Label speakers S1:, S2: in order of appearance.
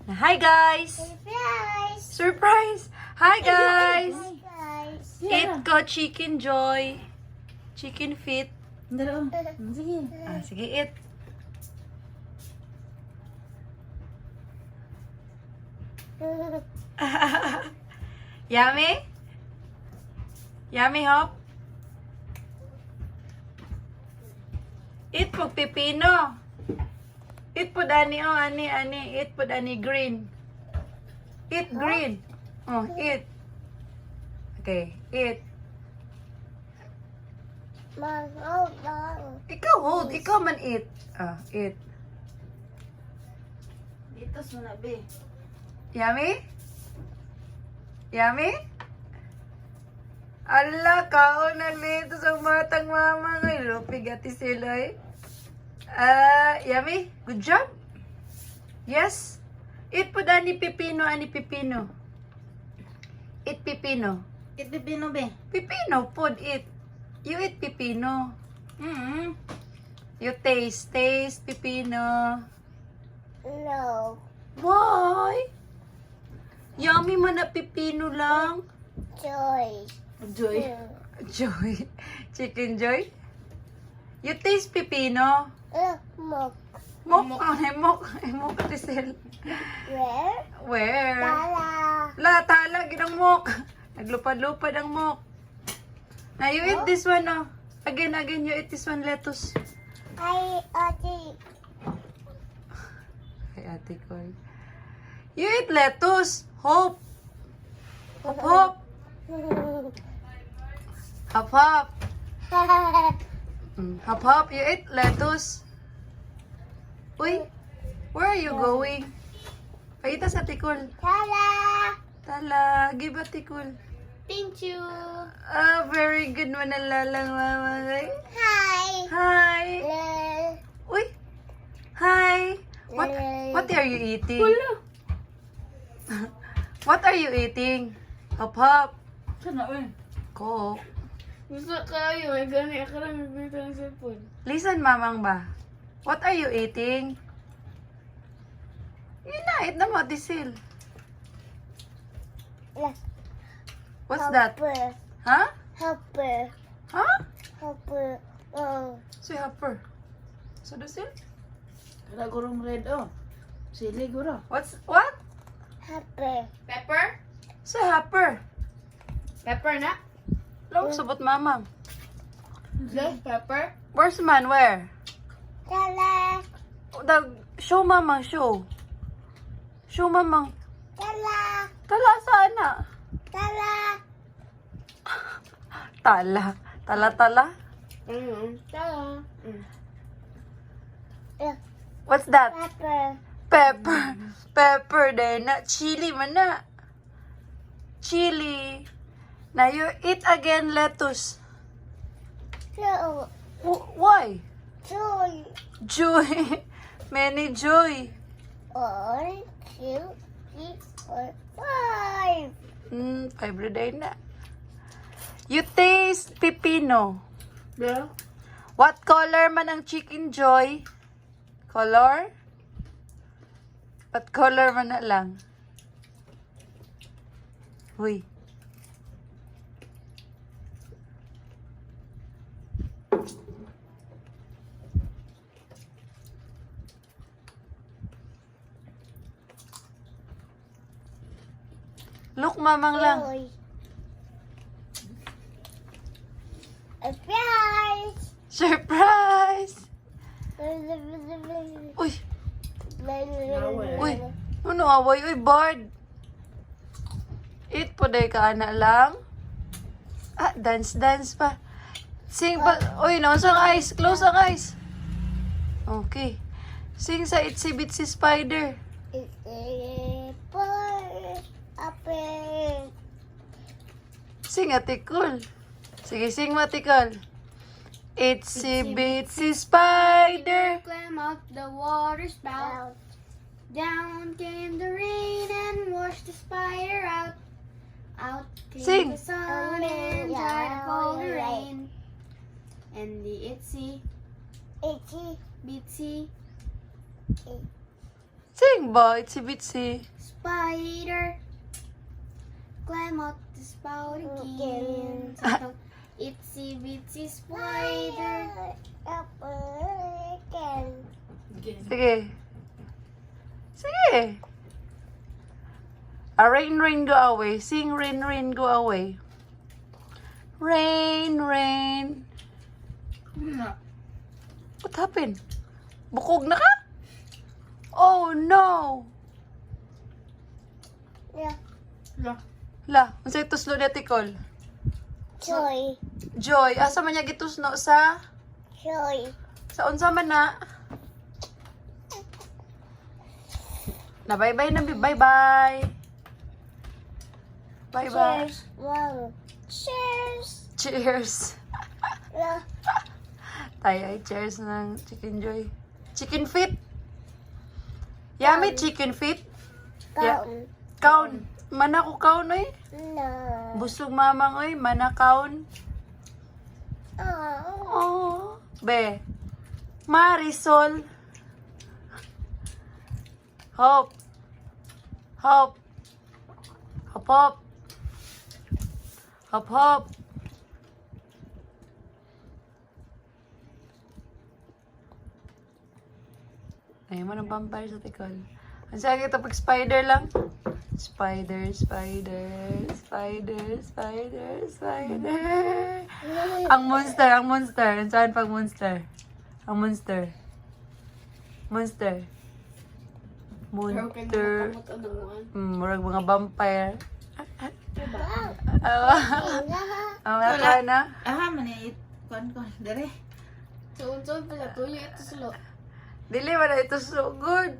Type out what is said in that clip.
S1: Hi guys!
S2: Surprise!
S1: Surprise! Hi guys!
S2: Hi guys!
S1: Eat ko chicken joy. Chicken feet.
S3: Dalo. Sige.
S1: Sige, eat. Yummy? Yummy, Hop? Eat po pipino. Eat po ani, oh, ani. Eat po ani green. Eat green. Oh, eat. Okay, eat.
S2: Hold on.
S1: Ikaw hold, ikaw man eat. Eat.
S3: Dito suna be.
S1: Yummy? Yummy? Ala, kaon na lito sa matang mama ngayon. Lupig ati sila eh. Yummy? Good job? Yes? Eat po ani pipino, Eat pipino.
S3: Eat pipino be.
S1: Pipino, food, eat. You eat pipino. You taste pipino.
S2: No.
S1: Why? Yummy man na pipino lang.
S2: Joy.
S3: Joy.
S1: Joy. Chicken joy? You taste pipino?
S2: Mok.
S1: Mok. Mok Tisel.
S2: Where?
S1: Where?
S2: Tala.
S1: Tala, ginang mok. Naglupad-lupad ang mok. Now you eat this one, oh. Again, you eat this one, lettuce.
S2: Ate.
S1: Ay, ate ko. You eat lettuce. Hope. Hop. Hop. Hop. You eat lettuce. Uy, where are you going? Paita sa tikul.
S2: Tala.
S1: Tala, give a tikul.
S2: Thank you.
S1: Very good mo nalalang mama.
S2: Hi.
S1: Hi. Uy. Hi. What are you eating? What are you eating? Hop.
S3: Sana be.
S1: Coke.
S3: Gusto kayo. May gani ako lang nagbita ng cellphone.
S1: Listen, mamang ba? What are you eating? Yun na, eat na mo, Tisil. What's that? Huh?
S2: Hopper.
S1: Huh?
S2: Hopper. Oh.
S1: Si Hopper. So, Tisil?
S3: Kada gurong red oh. Sili guro.
S1: What?
S2: Hopper.
S3: Pepper?
S1: Si Hopper.
S3: Pepper na?
S1: Long subot mamang.
S3: Pepper?
S1: Where's man? Where?
S2: Tala.
S1: Show mamang, show. Show mamang.
S2: Tala.
S1: Tala, saan na?
S2: Tala.
S1: Tala. Tala.
S3: Tala.
S1: What's that?
S2: Pepper.
S1: Pepper din na. Chili man na. Chili. Now you eat again lettuce.
S2: No.
S1: Why?
S2: Joy.
S1: Joy. Many joy.
S2: 1, 2, 3, 4, 5.
S1: Every day na. You taste pipino.
S3: Yeah.
S1: What color man ang chicken joy? Color? What color man na lang? Huy. Look, mamang lang.
S2: Joy. Surprise.
S1: Surprise! Uy, ano away? Uy, bird. Eat po day ka na lang. Dance pa. Sing pa. Uy, no, ang eyes. Close ang eyes. Okay. Sing sa Itsy Bitsy Spider. Sing atikul. Sige, sing matikul. Itsy Bitsy Spider.
S4: Climb up the water spout. Down came the rain and washed the spider out. Out came
S1: Sing.
S4: the sun and dried up all the rain. And the itsy bitsy
S1: Sing ba? Itsy bitsy.
S4: Spider, climb up the spout again. Itsy bitsy spider.
S2: Up again.
S1: Sige. Sige. Rain, rain, go away. Sing, rain, rain, go away. Rain, rain. What happened? Bukog na ka? Oh, no.
S2: Yeah.
S1: La, unsay tuslo na tikol?
S2: Joy.
S1: Joy, asa man niya gitusno sa...
S2: Joy.
S1: Sa unsa man na? Na bye-bye na, bye-bye. Bye-bye.
S2: Cheers. Wow. Cheers.
S1: Cheers.
S2: Yeah.
S1: Tayo ay cheers ng Chicken Joy. Chicken feet. Yummy chicken feet. Yeah.
S2: Count.
S1: Kaun. Mana ko kaun oy.
S2: No.
S1: Busog mamang oy, mana kaun.
S2: Oh.
S1: Oh. Be. Marisol. Hop. Hop. Hop hop. Hop hop. Ay, man ang vampire sa tikol. Ang sakit ito pag spider lang. Spider, spider, spider, spider, spider. Ang monster, ang monster. Ang saan pag monster? Ang monster. Monster. Monster. Murag mga vampire. Ang wala na.
S5: Man kon dere.
S3: So, unsa pala tuyo ito silo.
S1: Dili man na ito so good.